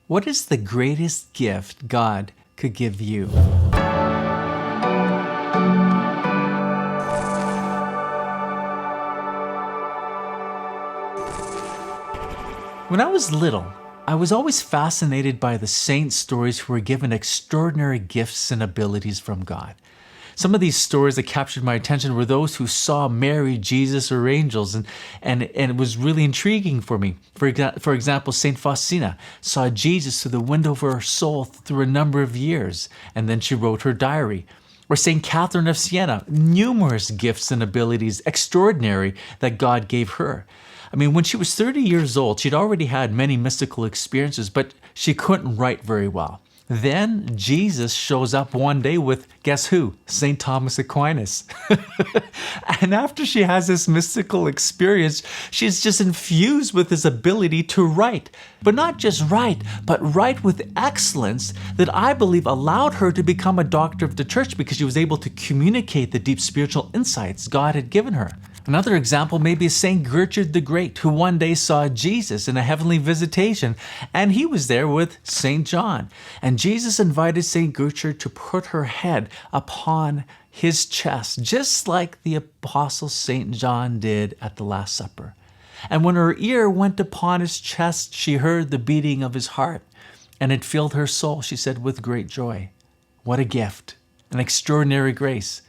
What is the greatest gift God could give you? When I was little, I was always fascinated by the saint stories who were given extraordinary gifts and abilities from God. Some of these stories that captured my attention were those who saw Mary, Jesus, or angels, and it was really intriguing for me. For example, Saint Faustina saw Jesus through the window of her soul through a number of years, and then she wrote her diary. Or Saint Catherine of Siena, numerous gifts and abilities, extraordinary, that God gave her. I mean, when she was 30 years old, she'd already had many mystical experiences, but she couldn't write very well. Then Jesus shows up one day with, guess who? St. Thomas Aquinas. And after she has this mystical experience, she's just infused with this ability to write. But not just write, but write with excellence that I believe allowed her to become a doctor of the church because she was able to communicate the deep spiritual insights God had given her. Another example may be St. Gertrude the Great, who one day saw Jesus in a heavenly visitation, and he was there with St. John. And Jesus invited St. Gertrude to put her head upon his chest, just like the Apostle St. John did at the Last Supper. And when her ear went upon his chest, she heard the beating of his heart, and it filled her soul, she said, with great joy. What a gift, an extraordinary grace.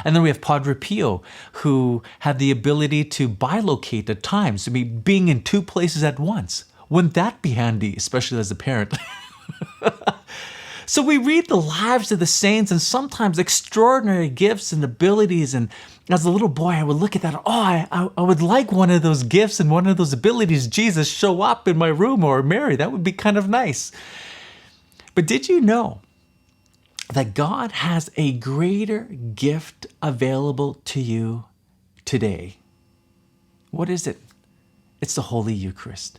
And then we have Padre Pio, who had the ability to bilocate at times, being in two places at once. Wouldn't that be handy, especially as a parent? So we read the lives of the saints and sometimes extraordinary gifts and abilities. And as a little boy, I would look at that. I would like one of those gifts and one of those abilities. Jesus, show up in my room, or Mary. That would be kind of nice. But did you know that God has a greater gift available to you today? What is it? It's the Holy Eucharist.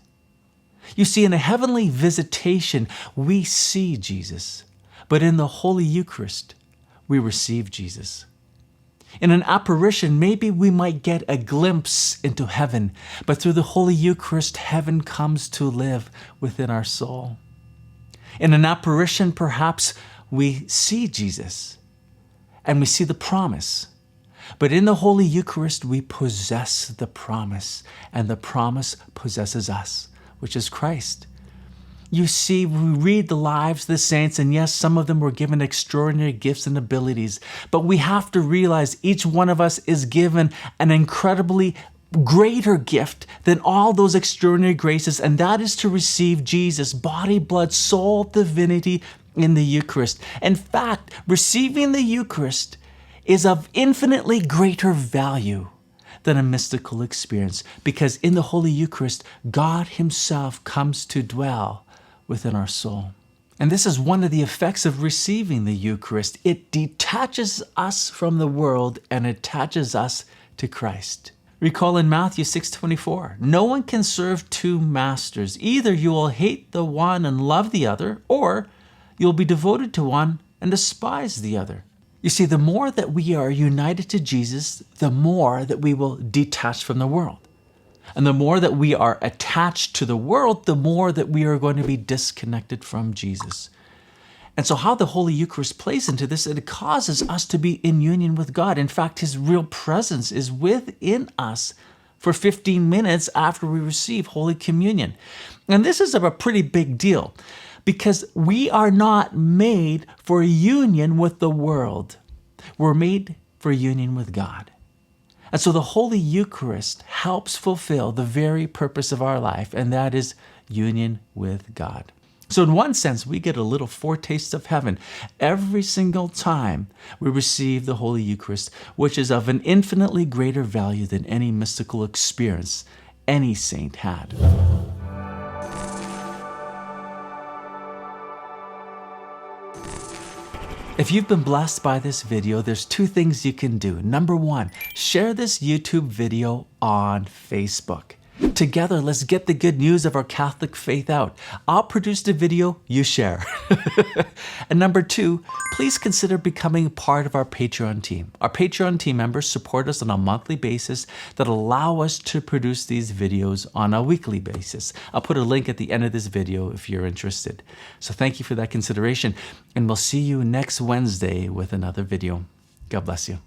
You see, in a heavenly visitation, we see Jesus, but in the Holy Eucharist, we receive Jesus. In an apparition, maybe we might get a glimpse into heaven, but through the Holy Eucharist, heaven comes to live within our soul. In an apparition, perhaps we see Jesus and we see the promise. But in the Holy Eucharist, we possess the promise, and the promise possesses us, which is Christ. You see, we read the lives of the saints, and yes, some of them were given extraordinary gifts and abilities, but we have to realize each one of us is given an incredibly greater gift than all those extraordinary graces, and that is to receive Jesus, body, blood, soul, divinity, in the Eucharist. In fact, receiving the Eucharist is of infinitely greater value than a mystical experience, because in the Holy Eucharist, God Himself comes to dwell within our soul. And this is one of the effects of receiving the Eucharist. It detaches us from the world and attaches us to Christ. Recall in Matthew 6:24, no one can serve two masters. Either you will hate the one and love the other, or you'll be devoted to one and despise the other. You see, the more that we are united to Jesus, the more that we will detach from the world. And the more that we are attached to the world, the more that we are going to be disconnected from Jesus. And so how the Holy Eucharist plays into this, it causes us to be in union with God. In fact, His real presence is within us for 15 minutes after we receive Holy Communion. And this is a pretty big deal, because we are not made for union with the world. We're made for union with God. And so the Holy Eucharist helps fulfill the very purpose of our life, and that is union with God. So in one sense, we get a little foretaste of heaven every single time we receive the Holy Eucharist, which is of an infinitely greater value than any mystical experience any saint had. If you've been blessed by this video, there's two things you can do. Number one, share this YouTube video on Facebook. Together, let's get the good news of our Catholic faith out. I'll produce the video, you share. And number 2, please consider becoming part of our Patreon team. Our Patreon team members support us on a monthly basis that allow us to produce these videos on a weekly basis. I'll put a link at the end of this video if you're interested. So thank you for that consideration, and we'll see you next Wednesday with another video. God bless you.